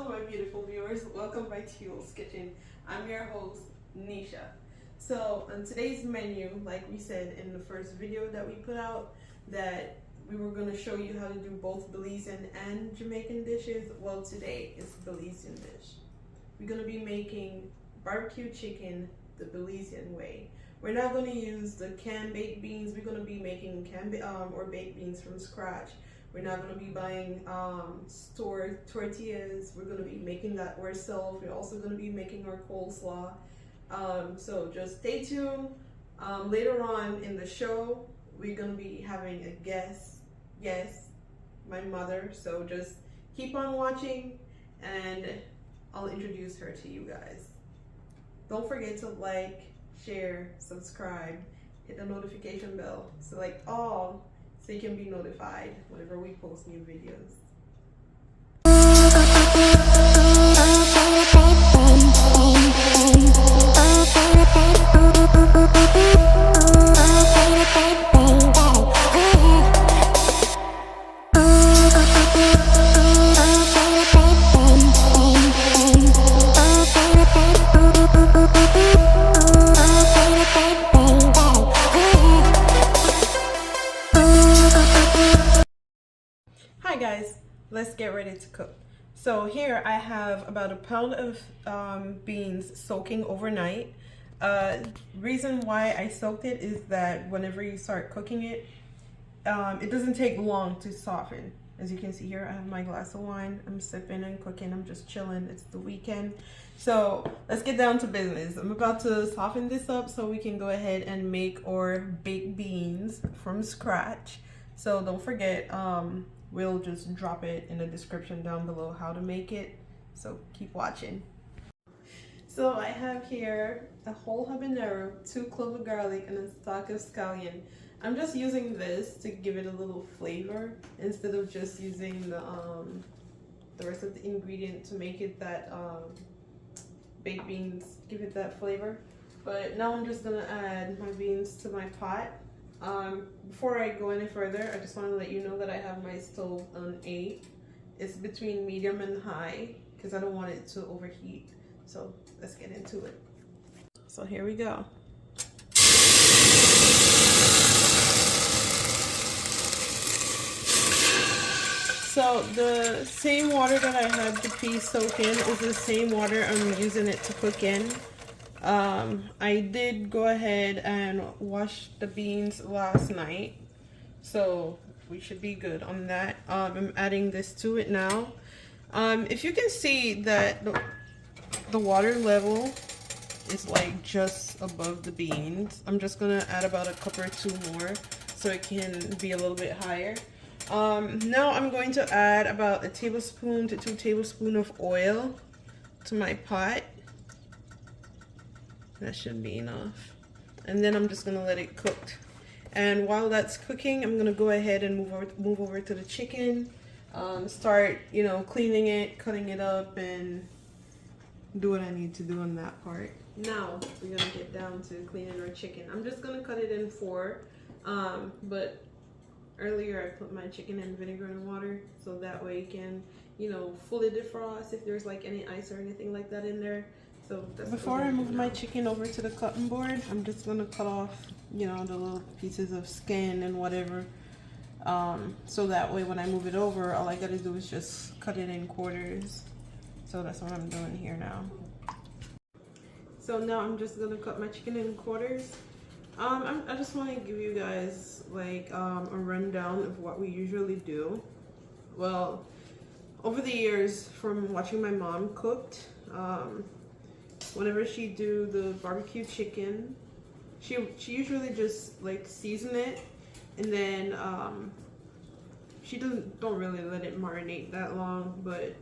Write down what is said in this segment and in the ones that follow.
Hello my beautiful viewers, welcome back to Yule's Kitchen. I'm your host, Nisha. So on today's menu, like we said in the first video that we put out, that we were going to show you how to do both Belizean and Jamaican dishes. Well, today it's Belizean dish. We're going to be making barbecue chicken the Belizean way. We're not going to use the canned baked beans. We're going to be making canned or baked beans from scratch. We're not going to be buying stored tortillas. We're going to be making that ourselves. We're also going to be making our coleslaw. So just stay tuned. Later on in the show, we're going to be having a guest. Yes, my mother. So just keep on watching and I'll introduce her to you guys. Don't forget to like, share, subscribe, hit the notification bell, select all, so you can be notified whenever we post new videos. Hi guys, let's get ready to cook. So here I have about a pound of beans soaking overnight. Reason why I soaked it is that whenever you start cooking it, it doesn't take long to soften. As you can see here, I have my glass of wine. I'm sipping and cooking. I'm just chilling. It's the weekend. So let's get down to business. I'm about to soften this up so we can go ahead and make our baked beans from scratch. So don't forget, we'll just drop it in the description down below how to make it. So keep watching. So I have here a whole habanero, 2 cloves of garlic, and a stalk of scallion. I'm just using this to give it a little flavor instead of just using the rest of the ingredient to make it that baked beans, give it that flavor. But now I'm just gonna add my beans to my pot. Before I go any further, I just want to let you know that I have my stove on 8. It's between medium and high because I don't want it to overheat. So let's get into it. So here we go. So the same water that I had the peas soak in is the same water I'm using it to cook in. I did go ahead and wash the beans last night, so we should be good on that. I'm adding this to it now. If you can see that the water level is like just above the beans, I'm just gonna add about a cup or 2 more so it can be a little bit higher. Now I'm going to add about 1 tablespoon to 2 tablespoons of oil to my pot. That should be enough. And then I'm just gonna let it cook. And while that's cooking, I'm gonna go ahead and move over to the chicken. Start, cleaning it, cutting it up, and do what I need to do on that part. Now we're gonna get down to cleaning our chicken. I'm just gonna cut it in 4. But earlier I put my chicken in vinegar and water so that way it can, fully defrost if there's like any ice or anything like that in there. So before I move my chicken over to the cutting board, I'm just gonna cut off, the little pieces of skin and whatever. So that way when I move it over, all I gotta do is just cut it in quarters. So that's what I'm doing here now. So now I'm just gonna cut my chicken in quarters. I just want to give you guys like a rundown of what we usually do. Well, over the years from watching my mom cooked, whenever she do the barbecue chicken, she usually just like season it, and then she don't really let it marinate that long. But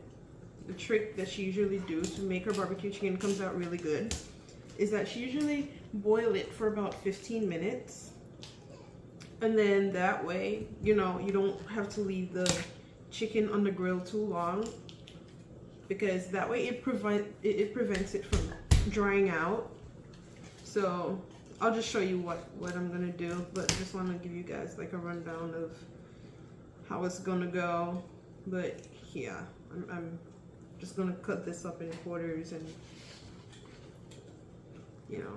the trick that she usually do to make her barbecue chicken comes out really good is that she usually boil it for about 15 minutes, and then that way you don't have to leave the chicken on the grill too long, because that way it prevents it from drying out. So I'll just show you what I'm gonna do, but I just want to give you guys like a rundown of how it's gonna go. But yeah, I'm just gonna cut this up in quarters and, you know,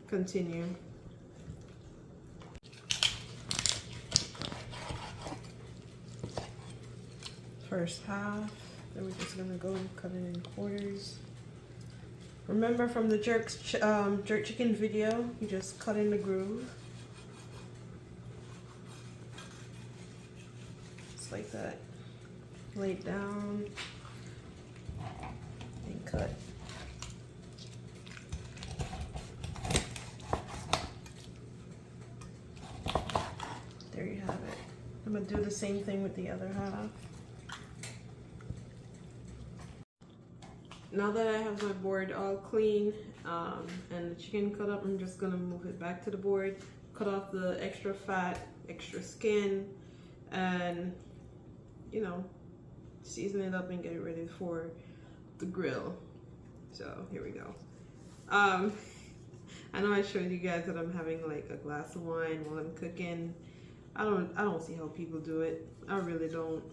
continue. First half, then we're just gonna go and cut it in quarters. Remember from the jerk chicken video, you just cut in the groove. Just like that. Lay it down and cut. There you have it. I'm gonna do the same thing with the other half. Now that I have my board all clean and the chicken cut up, I'm just gonna move it back to the board, cut off the extra fat, extra skin, and, you know, season it up and get it ready for the grill. So here we go. I know I showed you guys that I'm having like a glass of wine while I'm cooking. I don't see how people do it. I really don't.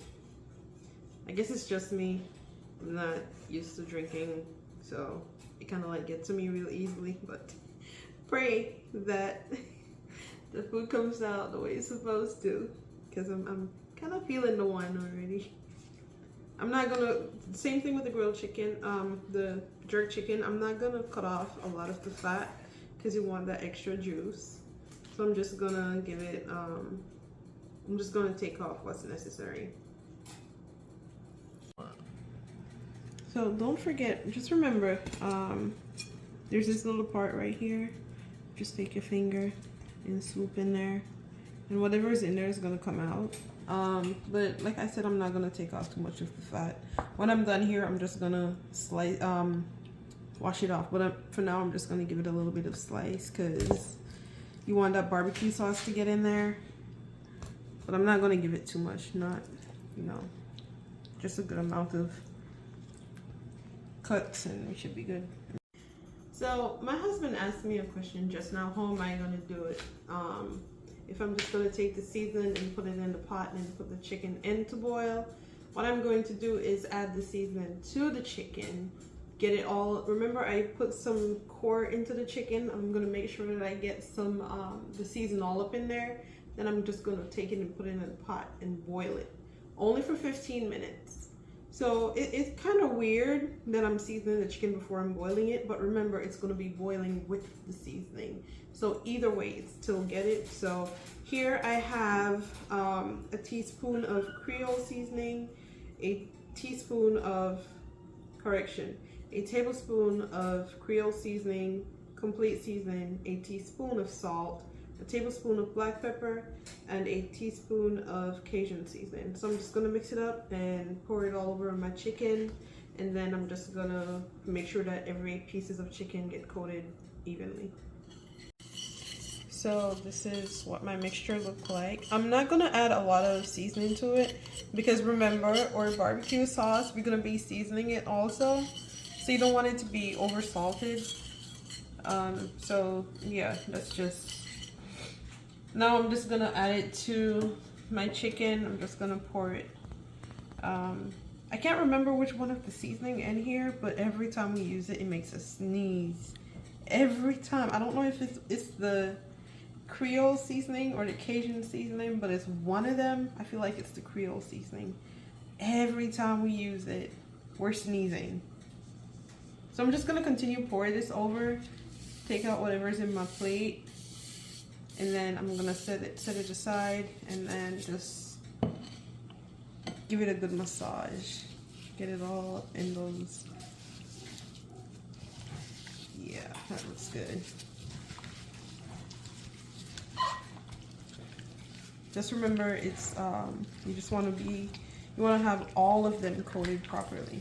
I guess it's just me. I'm not used to drinking, so it kind of like gets to me real easily, but pray that the food comes out the way it's supposed to, because I'm kind of feeling the wine already. I'm not gonna, same thing with the grilled chicken, the jerk chicken, I'm not gonna cut off a lot of the fat because you want that extra juice. So I'm just gonna give it, I'm just gonna take off what's necessary. So don't forget, just remember, there's this little part right here. Just take your finger and swoop in there, and whatever's in there is gonna come out. But like I said, I'm not gonna take off too much of the fat. When I'm done here, I'm just gonna slice, wash it off. But for now, I'm just gonna give it a little bit of slice because you want that barbecue sauce to get in there. But I'm not gonna give it too much, not, you know, just a good amount of cuts and we should be good. So my husband asked me a question just now, how am I gonna do it? If I'm just gonna take the seasoning and put it in the pot and put the chicken in to boil, what I'm going to do is add the seasoning to the chicken, get it all, remember I put some core into the chicken, I'm gonna make sure that I get some, the season all up in there, then I'm just gonna take it and put it in the pot and boil it, only for 15 minutes. So it's kind of weird that I'm seasoning the chicken before I'm boiling it, but remember it's going to be boiling with the seasoning. So either way, it's still get it. So here I have a teaspoon of Creole Seasoning, a tablespoon of Creole Seasoning, complete seasoning, a teaspoon of salt, a tablespoon of black pepper, and a teaspoon of Cajun Seasoning. So I'm just gonna mix it up and pour it all over my chicken, and then I'm just gonna make sure that every pieces of chicken get coated evenly. So this is what my mixture looked like. I'm not gonna add a lot of seasoning to it because remember, our barbecue sauce, we're gonna be seasoning it also, so you don't want it to be over salted. So yeah, that's just. Now I'm just gonna add it to my chicken. I'm just gonna pour it. I can't remember which one of the seasoning in here, but every time we use it, it makes us sneeze. Every time. I don't know if it's the Creole Seasoning or the Cajun Seasoning, but it's one of them. I feel like it's the Creole Seasoning. Every time we use it, we're sneezing. So I'm just gonna continue pouring this over, take out whatever's in my plate, and then I'm gonna set it aside and then just give it a good massage. Get it all up in those. Yeah, that looks good. Just remember, it's you just want to have all of them coated properly.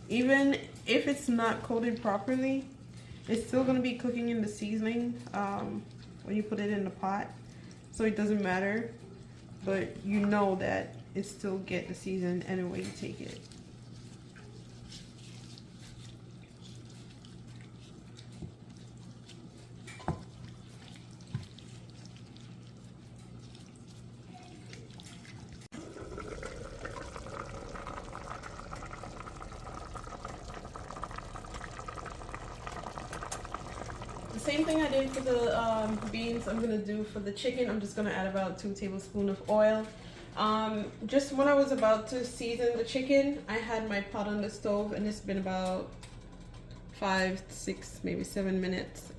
Even if it's not coated properly, it's still going to be cooking in the seasoning when you put it in the pot, so it doesn't matter, but you know that it still get the season any way you take it. same thing I did for the beans, I'm gonna do for the chicken. I'm just gonna add about 2 tablespoons of oil. Just when I was about to season the chicken, I had my pot on the stove, and it's been about 5, 6, maybe 7 minutes.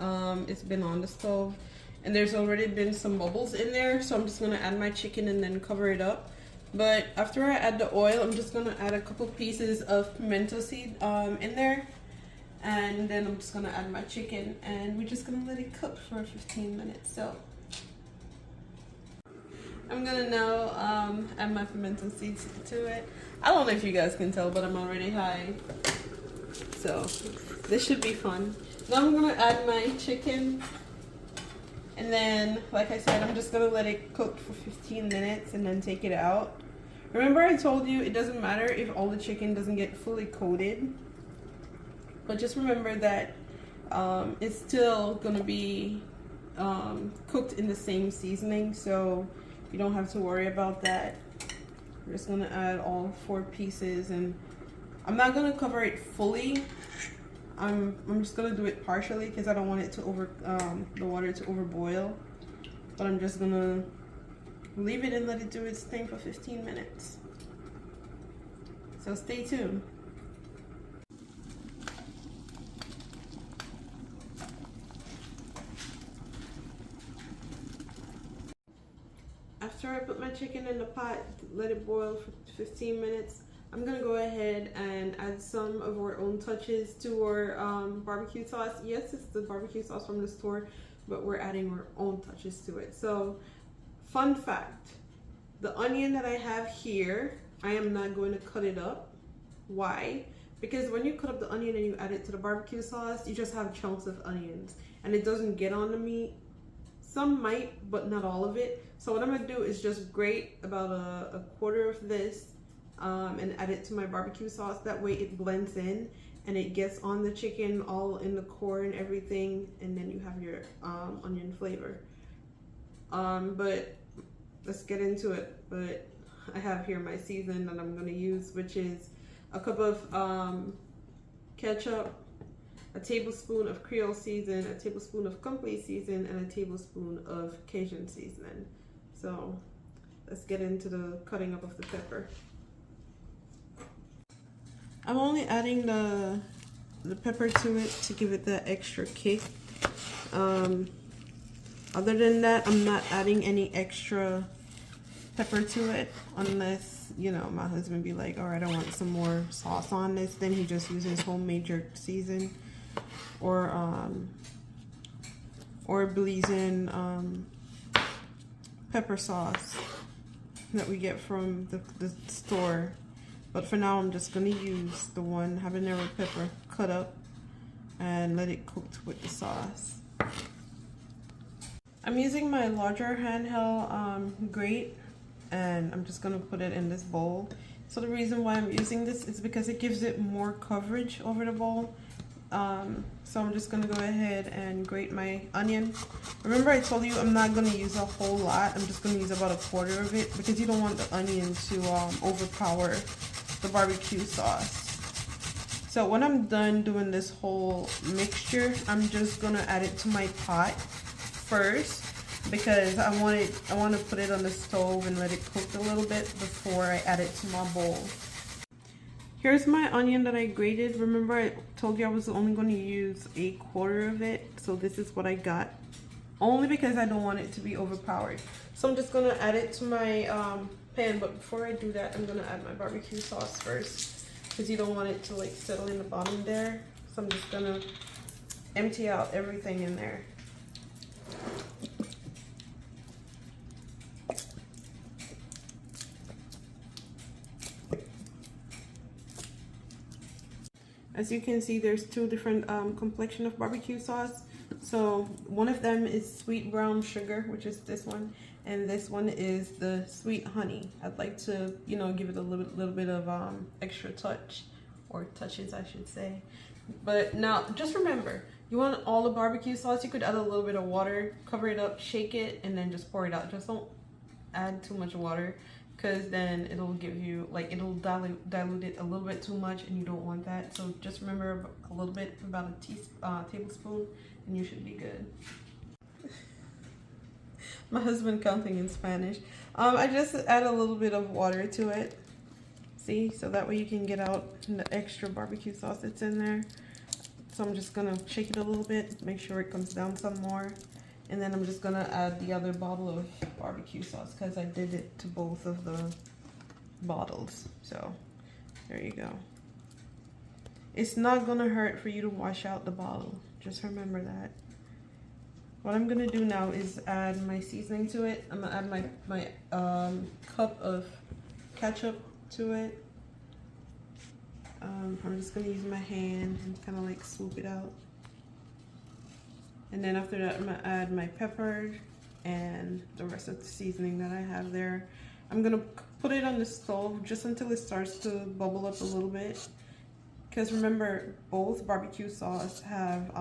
It's been on the stove, and there's already been some bubbles in there, so I'm just gonna add my chicken and then cover it up. But after I add the oil, I'm just gonna add a couple pieces of pimento seed in there, and then I'm just gonna add my chicken, and we're just gonna let it cook for 15 minutes. So I'm gonna now add my pimento seeds to it. I don't know if you guys can tell, but I'm already high, so this should be fun. Now I'm gonna add my chicken, and then, like I said, I'm just gonna let it cook for 15 minutes and then take it out. Remember I told you it doesn't matter if all the chicken doesn't get fully coated, but just remember that it's still gonna be cooked in the same seasoning, so you don't have to worry about that. I'm just gonna add all 4 pieces, and I'm not gonna cover it fully. I'm just gonna do it partially because I don't want it to the water to overboil. But I'm just gonna leave it and let it do its thing for 15 minutes. So stay tuned. After I put my chicken in the pot, let it boil for 15 minutes, I'm gonna go ahead and add some of our own touches to our barbecue sauce. Yes, it's the barbecue sauce from the store, but we're adding our own touches to it. So, fun fact, the onion that I have here, I am not going to cut it up. Why? Because when you cut up the onion and you add it to the barbecue sauce, you just have chunks of onions, and it doesn't get on the meat. Some might, but not all of it. So what I'm gonna do is just grate about a quarter of this and add it to my barbecue sauce. That way it blends in and it gets on the chicken, all in the core and everything, and then you have your onion flavor. But let's get into it. But I have here my season that I'm gonna use, which is a cup of ketchup, a tablespoon of Creole Seasoning, a tablespoon of complete season, and a tablespoon of Cajun Seasoning. So let's get into the cutting up of the pepper. I'm only adding the pepper to it to give it that extra kick. Other than that, I'm not adding any extra pepper to it unless, you know, my husband be like, all right, I want some more sauce on this. Then he just uses homemade jerk season or Belizean pepper sauce that we get from the store. But for now, I'm just gonna use the one habanero pepper cut up and let it cook with the sauce. I'm using my larger handheld grate, and I'm just gonna put it in this bowl. So the reason why I'm using this is because it gives it more coverage over the bowl. So I'm just gonna go ahead and grate my onion. Remember I told you I'm not gonna use a whole lot. I'm just gonna use about a quarter of it because you don't want the onion to overpower the barbecue sauce. So when I'm done doing this whole mixture, I'm just gonna add it to my pot first because I want to put it on the stove and let it cook a little bit before I add it to my bowl. Here's my onion that I grated. Remember I told you I was only going to use a quarter of it, so this is what I got, only because I don't want it to be overpowered. So I'm just going to add it to my pan, but before I do that, I'm going to add my barbecue sauce first because you don't want it to like settle in the bottom there. So I'm just going to empty out everything in there. As you can see, there's 2 different complexion of barbecue sauce. So one of them is sweet brown sugar, which is this one, and this one is the sweet honey. I'd like to, you know, give it a little bit of extra touch, or touches I should say. But now just remember, you want all the barbecue sauce, you could add a little bit of water, cover it up, shake it, and then just pour it out. Just don't add too much water because then it'll give you, like, it'll dilute it a little bit too much, and you don't want that. So just remember a little bit, about a tablespoon, and you should be good. My husband counting in Spanish. I just add a little bit of water to it. See, so that way you can get out the extra barbecue sauce that's in there. So I'm just gonna shake it a little bit, make sure it comes down some more. And then I'm just gonna add the other bottle of barbecue sauce because I did it to both of the bottles. So there you go. It's not gonna hurt for you to wash out the bottle. Just remember that. What I'm gonna do now is add my seasoning to it. I'm gonna add my cup of ketchup to it. I'm just gonna use my hand and kind of like swoop it out. And then after that, I'm gonna add my pepper and the rest of the seasoning that I have there. I'm gonna put it on the stove just until it starts to bubble up a little bit. Because remember, both barbecue sauce have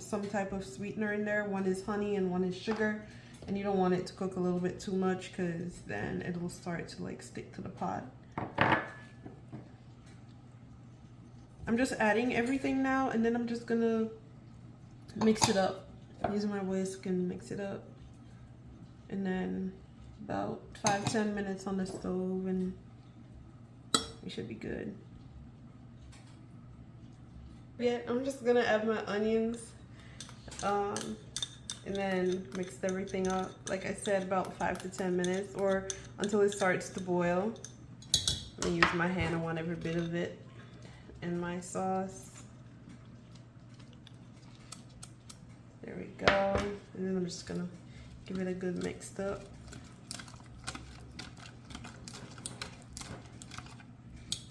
some type of sweetener in there. One is honey and one is sugar. And you don't want it to cook a little bit too much because then it will start to like stick to the pot. I'm just adding everything now, and then I'm just gonna mix it up. Using my whisk and mix it up. And then about 5-10 minutes on the stove and we should be good. Yeah, I'm just gonna add my onions and then mix everything up. Like I said, about 5 to 10 minutes or until it starts to boil. I'm gonna use my hand. I want every bit of it in my sauce. There we go. And then I'm just gonna give it a good mixed up.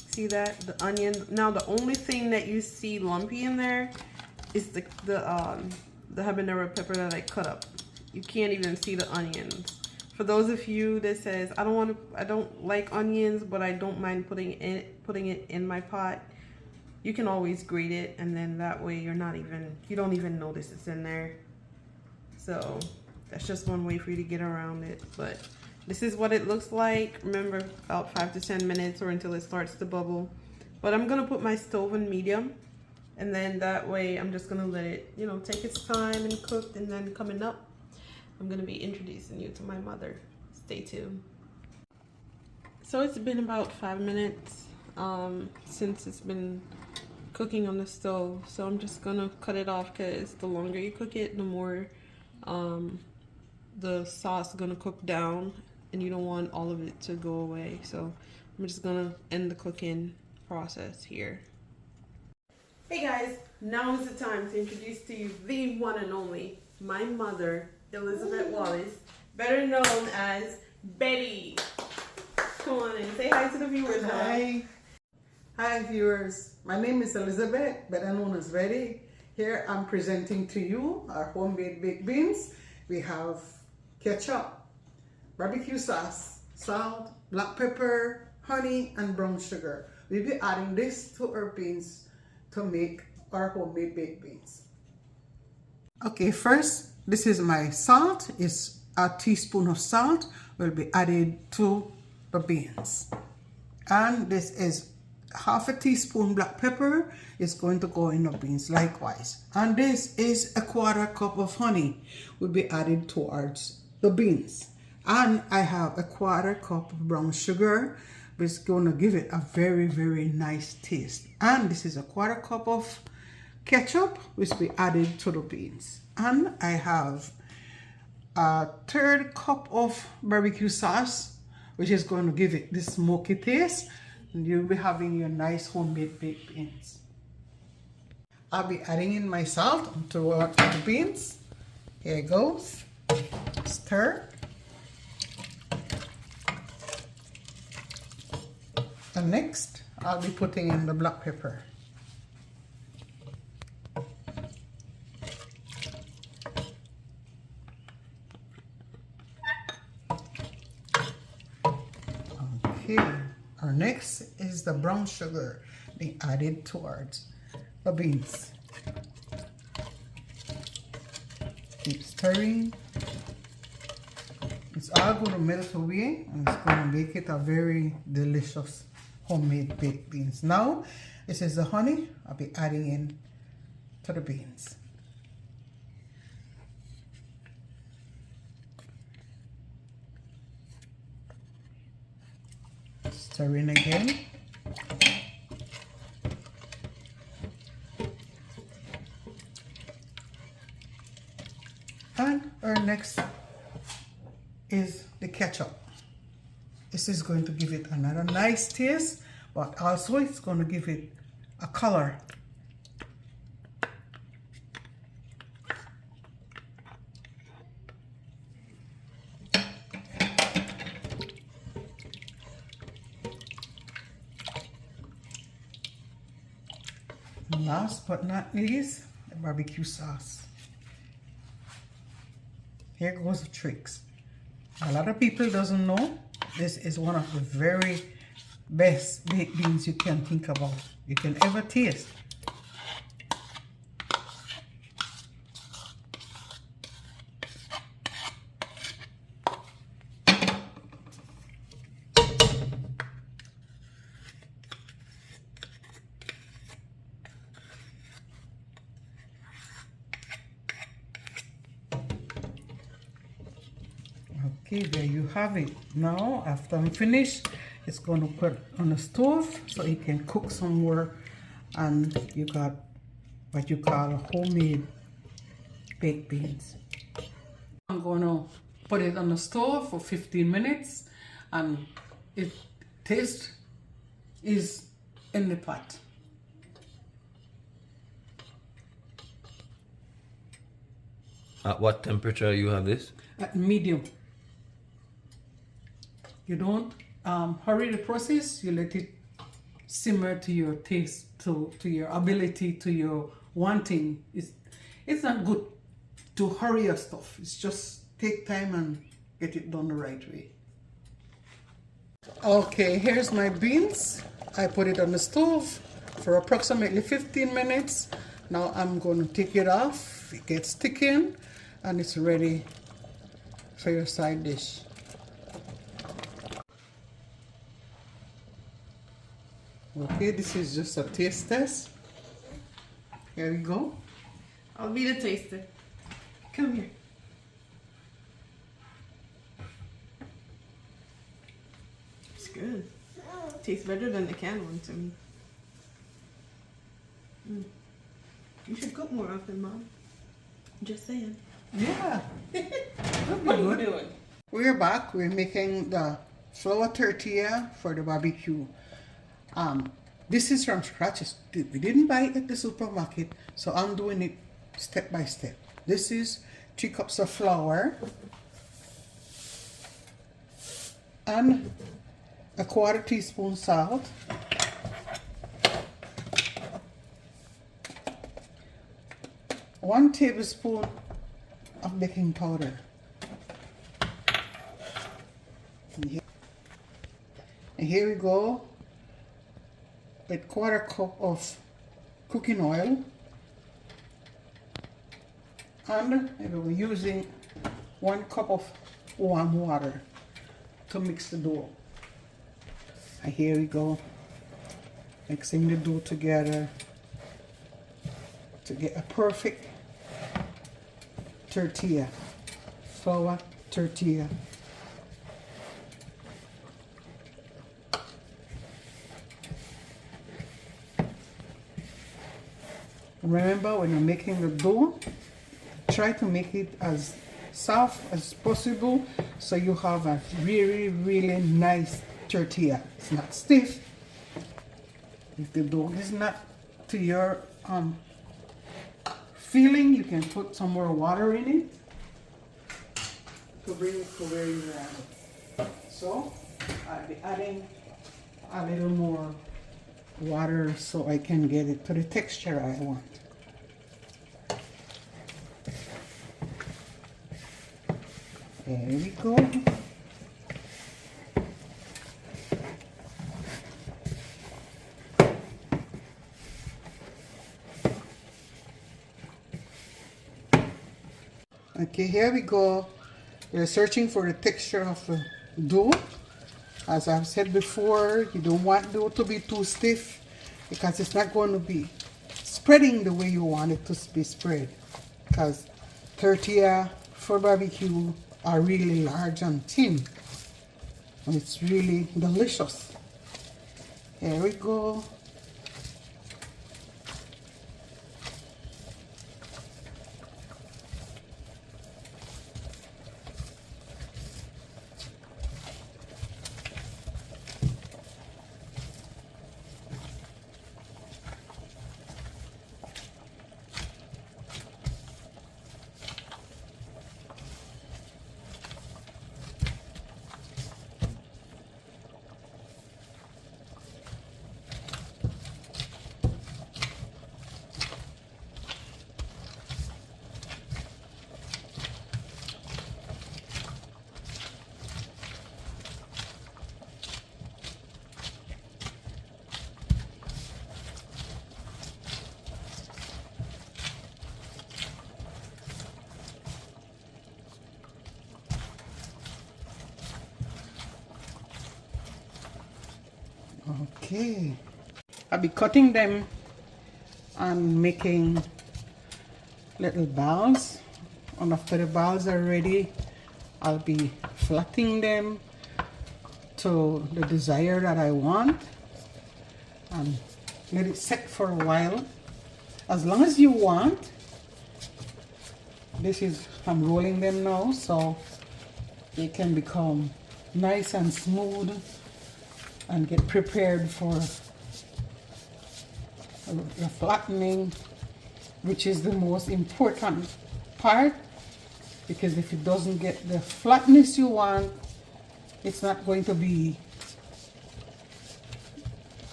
See that? The onion. Now the only thing that you see lumpy in there is the habanero pepper that I cut up. You can't even see the onions. For those of you that says I don't like onions, but I don't mind putting it in my pot, you can always grate it, and then that way you don't even notice it's in there. So that's just one way for you to get around it. But this is what it looks like. Remember, about 5 to 10 minutes or until it starts to bubble. But I'm gonna put my stove on medium, and then that way I'm just gonna let it, you know, take its time and cook. And then coming up, I'm gonna be introducing you to my mother. Stay tuned. So it's been about 5 minutes since it's been cooking on the stove, so I'm just gonna cut it off because the longer you cook it, the more the sauce is gonna cook down, and you don't want all of it to go away. So I'm just gonna end the cooking process here. Hey guys, now is the time to introduce to you the one and only, my mother, Elizabeth Wallace, better known as Betty. Come on and say hi to the viewers. Hi. Hi viewers, my name is Elizabeth, better known as Betty. Here I'm presenting to you our homemade baked beans. We have ketchup, barbecue sauce, salt, black pepper, honey, and brown sugar. We'll be adding this to our beans to make our homemade baked beans. Okay, first, this is my salt. It's a teaspoon of salt will be added to the beans. And this is half a teaspoon black pepper is going to go in the beans likewise. And this is a 1/4 cup of honey will be added towards the beans. And I have a 1/4 cup of brown sugar, which is going to give it a very, very nice taste. And this is a 1/4 cup of ketchup, which will be added to the beans. And I have a 1/3 cup of barbecue sauce, which is going to give it this smoky taste. And you'll be having your nice homemade baked beans. I'll be adding in my salt to the beans. Here it goes. Stir. And next, I'll be putting in the black pepper. Okay. Our next is the brown sugar being added towards the beans. Keep stirring. It's It's all going to melt away and it's going to make it a very delicious homemade baked beans. Now, this is the honey I'll be adding in to the beans. Stir in again. And our next is the ketchup. This is going to give it another nice taste, but also it's going to give it a color. And last but not least, the barbecue sauce. Here goes the tricks. A lot of people doesn't know this is one of the very best baked beans you can think about, you can ever taste. Okay, there you have it. Now, after I'm finished, it's going to put on the stove so it can cook some more. And you got what you call homemade baked beans. I'm going to put it on the stove for 15 minutes and it taste is in the pot. At what temperature you have this? At medium. You don't hurry the process, you let it simmer to your taste, to your ability, to your wanting. It's not good to hurry your stuff. It's just take time and get it done the right way. Okay, here's my beans. I put it on the stove for approximately 15 minutes. Now I'm going to take it off. It gets thickened and it's ready for your side dish. Okay, this is just a taste test. Here we go. I'll be the taster. Come here. It's good. Tastes better than the canned one to me. You should cook more often, Mom. Just saying. Yeah. What are you doing? We're back. We're making the flour tortilla for the barbecue. This is from scratch. We didn't buy it at the supermarket, so I'm doing it step by step. This is 3 cups of flour and a 1/4 teaspoon salt, one tablespoon of baking powder, and here we go with 1/4 cup of cooking oil, and we're using 1 cup of warm water to mix the dough. And here we go, mixing the dough together to get a perfect tortilla, flour tortilla. Remember, when you're making the dough, try to make it as soft as possible so you have a really, really nice tortilla. It's not stiff. If the dough is not to your feeling, you can put some more water in it to bring it to where you want it. So I'll be adding a little more water so I can get it to the texture I want. There we go. Okay, here we go. You're searching for the texture of the dough. As I've said before, you don't want dough to be too stiff because it's not going to be spreading the way you want it to be spread. Because tortilla for barbecue are really large and thin. And it's really delicious. Here we go. Okay, I'll be cutting them and making little balls, and after the balls are ready, I'll be flattening them to the desire that I want and let it set for a while, as long as you want. This is, I'm rolling them now so they can become nice and smooth and get prepared for the flattening, which is the most important part, because if it doesn't get the flatness you want, it's not going to be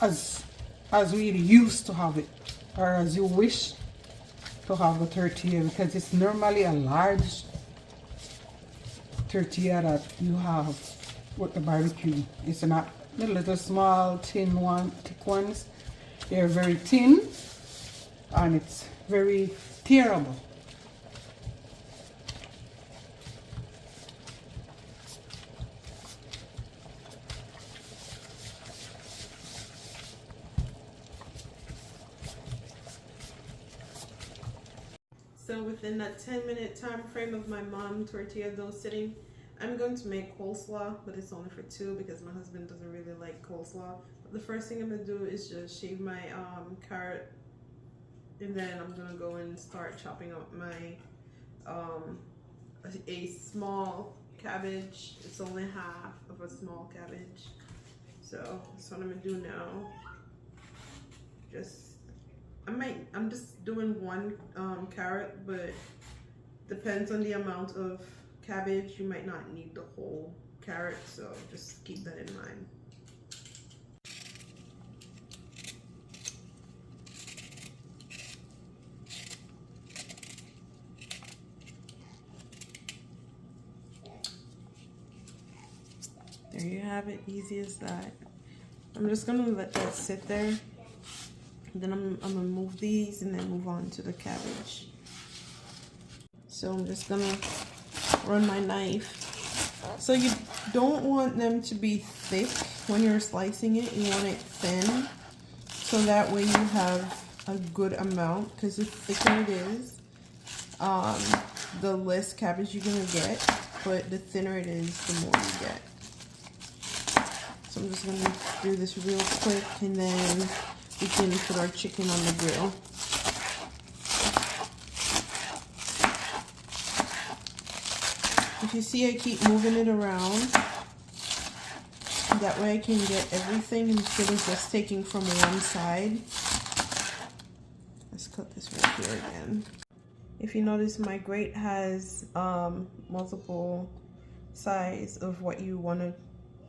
as we used to have it, or as you wish to have a tortilla, because it's normally a large tortilla that you have with the barbecue. It's not the little small thick ones. They're very thin and it's very tearable. So within that 10-minute time frame of my mom tortilla dough sitting, I'm going to make coleslaw, but it's only for two because my husband doesn't really like coleslaw. But the first thing I'm gonna do is just shave my carrot, and then I'm gonna go and start chopping up my a small cabbage. It's only half of a small cabbage, so that's what I'm gonna do now. I'm just doing one carrot, but depends on the amount of cabbage. You might not need the whole carrot, so just keep that in mind. There you have it, easy as that. I'm just gonna let that sit there. Then I'm gonna move these and then move on to the cabbage. So I'm just gonna run my knife. So you don't want them to be thick when you're slicing it. You want it thin, so that way you have a good amount, because the thicker it is, the less cabbage you're gonna get, but the thinner it is, the more you get. So I'm just gonna do this real quick, and then we can put our chicken on the grill. If you see, I keep moving it around. That way I can get everything instead of just taking from one side. Let's cut this right here again. If you notice, my grate has multiple size of what you want to,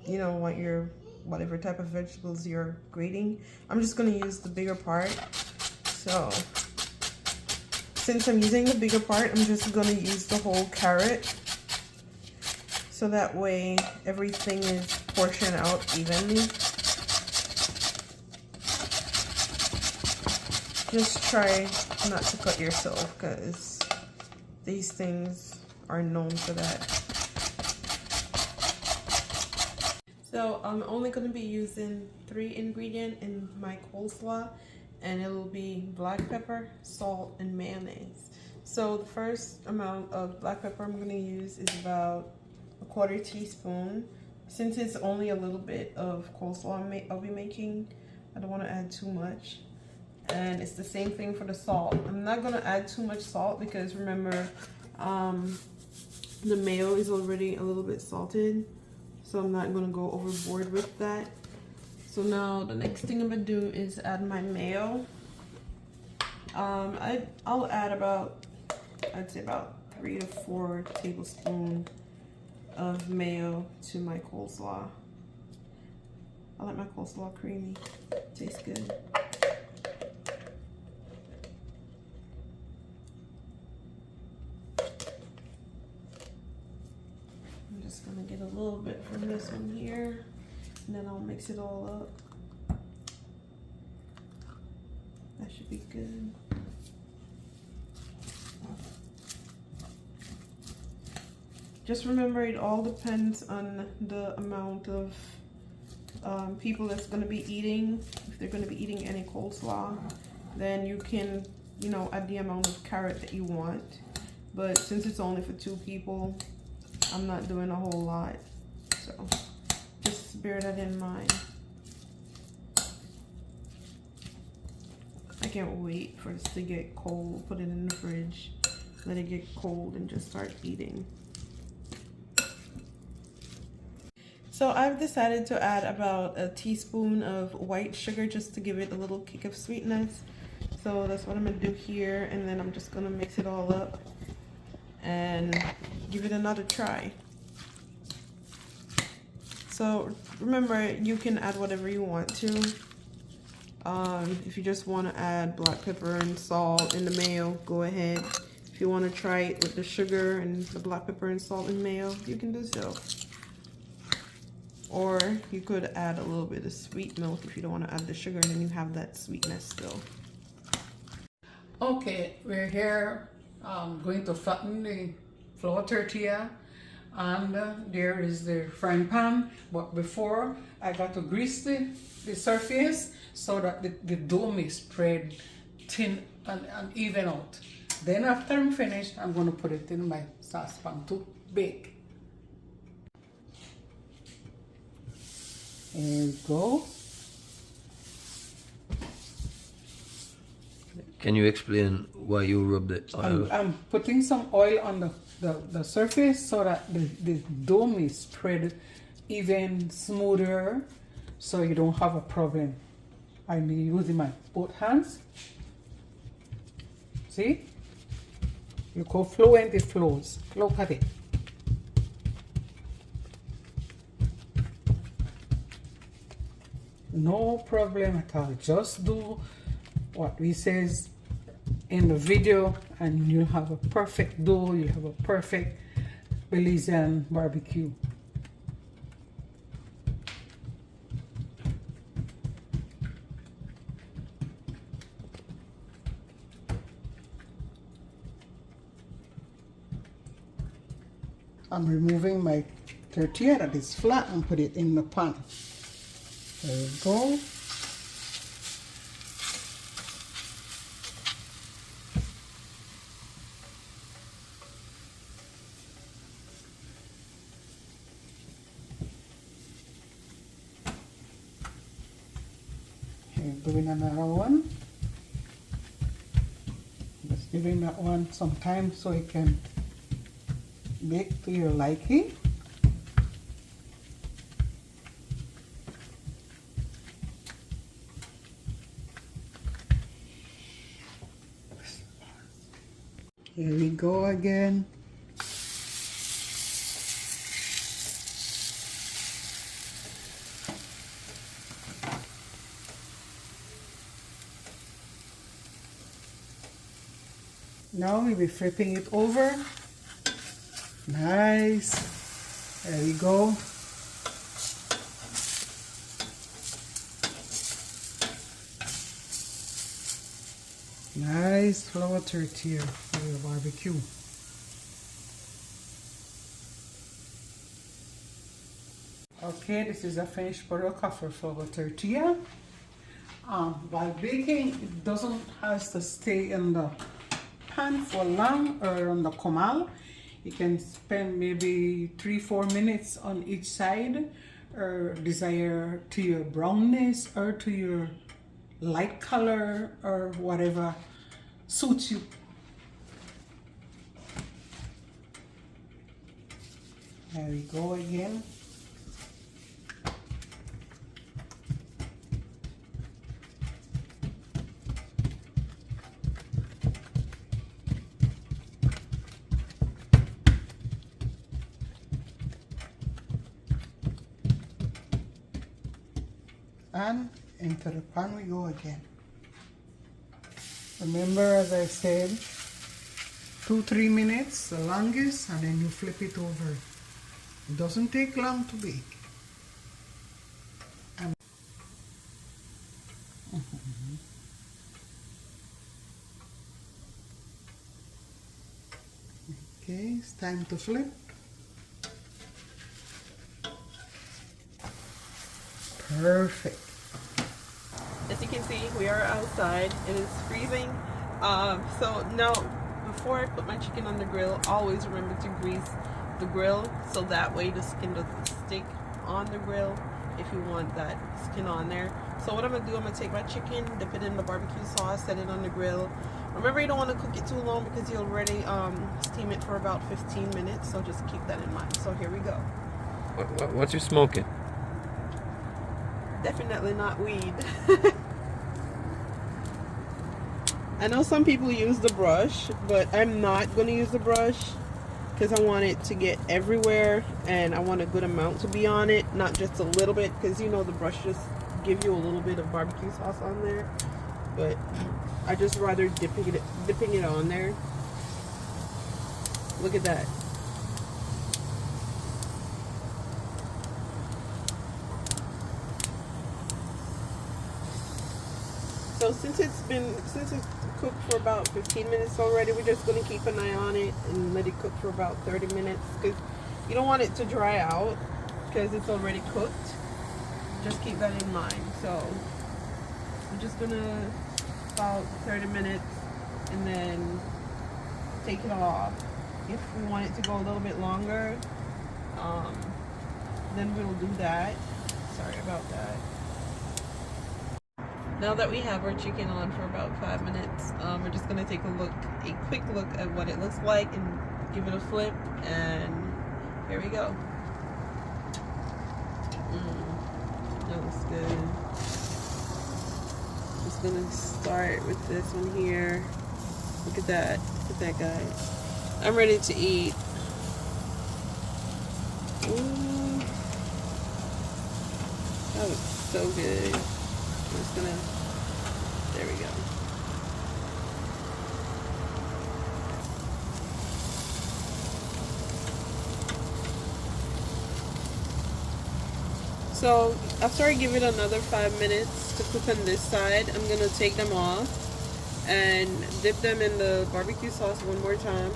want your whatever type of vegetables you're grating. I'm just going to use the bigger part. So since I'm using the bigger part, I'm just going to use the whole carrot, so that way everything is portioned out evenly. Just try not to cut yourself, because these things are known for that. So I'm only going to be using 3 ingredients in my coleslaw, and it will be black pepper, salt, and mayonnaise. So the first amount of black pepper I'm going to use is about a 1/4 teaspoon. Since it's only a little bit of coleslaw I'll be making, I don't want to add too much. And it's the same thing for the salt. I'm not going to add too much salt because remember, the mayo is already a little bit salted, so I'm not going to go overboard with that. So now the next thing I'm going to do is add my mayo. I'll add about, I'd say about 3 to 4 tablespoons of mayo to my coleslaw. I like my coleslaw creamy. Tastes good. I'm just gonna get a little bit from this one here, and then I'll mix it all up. That should be good. Just remember, it all depends on the amount of people that's going to be eating. If they're going to be eating any coleslaw, then you can, you know, add the amount of carrot that you want. But since it's only for 2 people, I'm not doing a whole lot. So just bear that in mind. I can't wait for this to get cold. Put it in the fridge, let it get cold, and just start eating. So I've decided to add about a teaspoon of white sugar just to give it a little kick of sweetness. So that's what I'm gonna do here, and then I'm just gonna mix it all up and give it another try. So remember, you can add whatever you want to. If you just want to add black pepper and salt in the mayo, go ahead. If you want to try it with the sugar and the black pepper and salt and mayo, you can do so. Or you could add a little bit of sweet milk if you don't want to add the sugar, and then you have that sweetness still. Okay, we're here going to flatten the flour tortilla, and there is the frying pan. But before, I got to grease the surface so that the dough may spread thin and even out. Then after I'm finished, I'm going to put it in my saucepan to bake. There we go. Can you explain why you rub the oil? I'm putting some oil on the surface so that the dough may spread even smoother, so you don't have a problem. I'm using my both hands. See? Look how fluent it flows. Look at it. No problem at all. Just do what we says in the video, and you'll have a perfect dough. You have a perfect Belizean barbecue. I'm removing my tortilla that is flat and put it in the pan. There we go. Okay, doing another one. Just giving that one some time so it can bake to your liking. Here we go again. Now we'll be flipping it over. Nice. There we go. Nice flour tortilla for your barbecue. Okay, this is a finished product of our flour tortilla. While baking, it doesn't have to stay in the pan for long or on the comal. You can spend maybe 3-4 minutes on each side, or desire to your brownness or to your light color or whatever suits you. There we go again. And into the pan we go again. Remember, as I said, 2-3 minutes, the longest, and then you flip it over. It doesn't take long to bake. And okay, it's time to flip. Perfect. As you can see, we are outside. It is freezing. So now, before I put my chicken on the grill, always remember to grease the grill so that way the skin doesn't stick on the grill if you want that skin on there. So what I'm gonna do, I'm gonna take my chicken, dip it in the barbecue sauce, set it on the grill. Remember, you don't want to cook it too long because you'll already steam it for about 15 minutes, so just keep that in mind. So here we go. What you smoking? Definitely not weed. I know some people use the brush, but I'm not going to use the brush because I want it to get everywhere and I want a good amount to be on it, not just a little bit, because you know the brush just give you a little bit of barbecue sauce on there, but I just rather dipping it on there. Look at that. So since it's cooked for about 15 minutes already, we're just going to keep an eye on it and let it cook for about 30 minutes because you don't want it to dry out because it's already cooked. Just keep that in mind. So I'm just going to about 30 minutes and then take it off. If we want it to go a little bit longer, then we'll do that. Sorry about that. Now that we have our chicken on for about 5 minutes, we're just going to take a quick look at what it looks like and give it a flip, and here we go. That looks good. Just going to start with this one here. Look at that. Look at that, guys. I'm ready to eat. Ooh. That looks so good. I'm just gonna, there we go. So after I give it another 5 minutes to cook on this side, I'm gonna take them off and dip them in the barbecue sauce one more time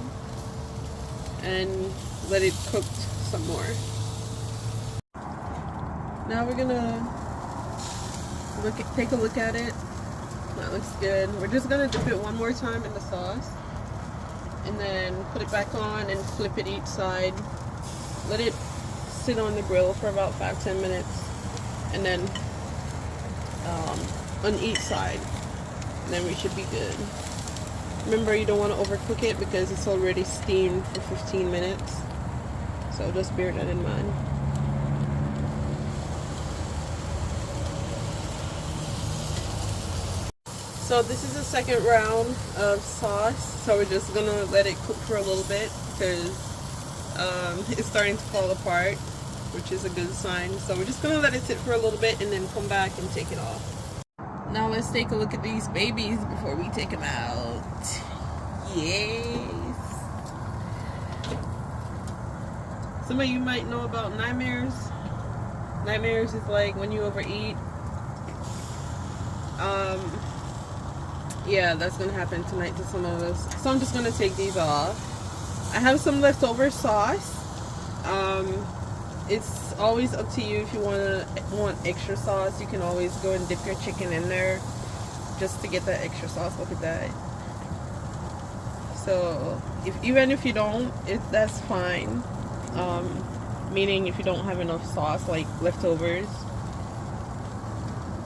and let it cook some more. Now we're gonna take a look at it. That looks good. We're just gonna dip it one more time in the sauce and then put it back on and flip it each side. Let it sit on the grill for about 5-10 minutes and then on each side, and then we should be good. Remember, you don't want to overcook it because it's already steamed for 15 minutes, so just bear that in mind. So this is the second round of sauce, so we're just gonna let it cook for a little bit because it's starting to fall apart, which is a good sign. So we're just gonna let it sit for a little bit and then come back and take it off. Now let's take a look at these babies before we take them out. Yes. Some of you might know about nightmares. Nightmares is like when you overeat. Yeah, that's gonna happen tonight to some of us. So I'm just gonna take these off. I have some leftover sauce. it's always up to you. If you want extra sauce, you can always go and dip your chicken in there just to get that extra sauce. Look at that. So even if you don't, that's fine. Meaning if you don't have enough sauce, like leftovers,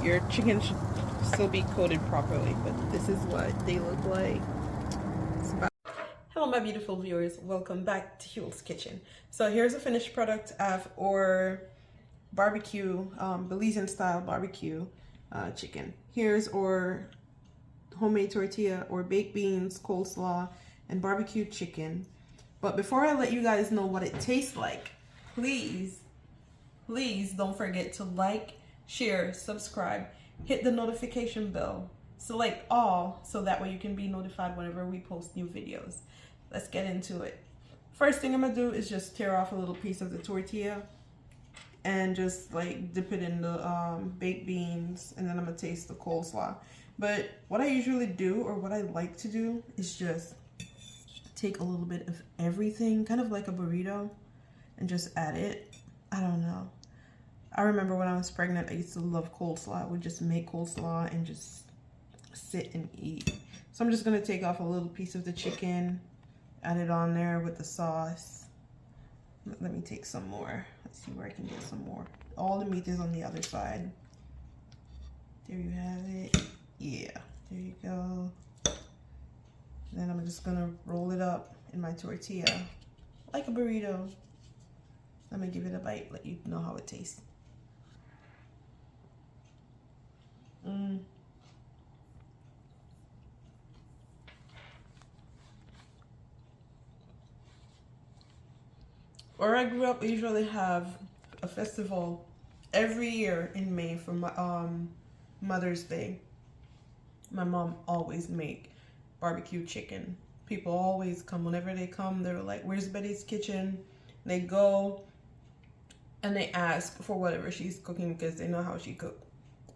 your chicken should still be coated properly. But this is what they look like. Hello my beautiful viewers, welcome back to Huel's Kitchen. So here's a finished product of our barbecue, Belizean style barbecue chicken. Here's our homemade tortilla or baked beans, coleslaw, and barbecue chicken. But before I let you guys know what it tastes like, please don't forget to like, share, subscribe, hit the notification bell, select all, so that way you can be notified whenever we post new videos. Let's get into it. First thing I'm gonna do is just tear off a little piece of the tortilla and just like dip it in the baked beans, and then I'm gonna taste the coleslaw. But what I usually do, or what I like to do, is just take a little bit of everything, kind of like a burrito, and just add it. I don't know. I remember when I was pregnant, I used to love coleslaw. I would just make coleslaw and just sit and eat. So I'm just gonna take off a little piece of the chicken, add it on there with the sauce. Let me take some more. Let's see where I can get some more. All the meat is on the other side. There you have it. Yeah, there you go. Then I'm just gonna roll it up in my tortilla like a burrito. I'm gonna give it a bite, let you know how it tastes. Where I grew up, we usually have a festival every year in May for my, Mother's Day. My mom always make barbecue chicken. People always come. Whenever they come, they're like, where's Betty's kitchen? They go and they ask for whatever she's cooking because they know how she cooked.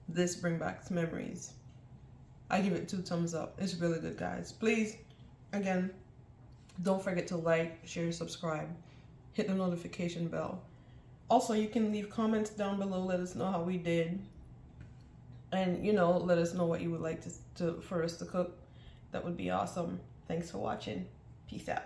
This brings back memories. I give it 2 thumbs up. It's really good, guys. Please, again, don't forget to like, share, subscribe. Hit the notification bell. Also, you can leave comments down below. Let us know how we did. And, you know, let us know what you would like for us to cook. That would be awesome. Thanks for watching. Peace out.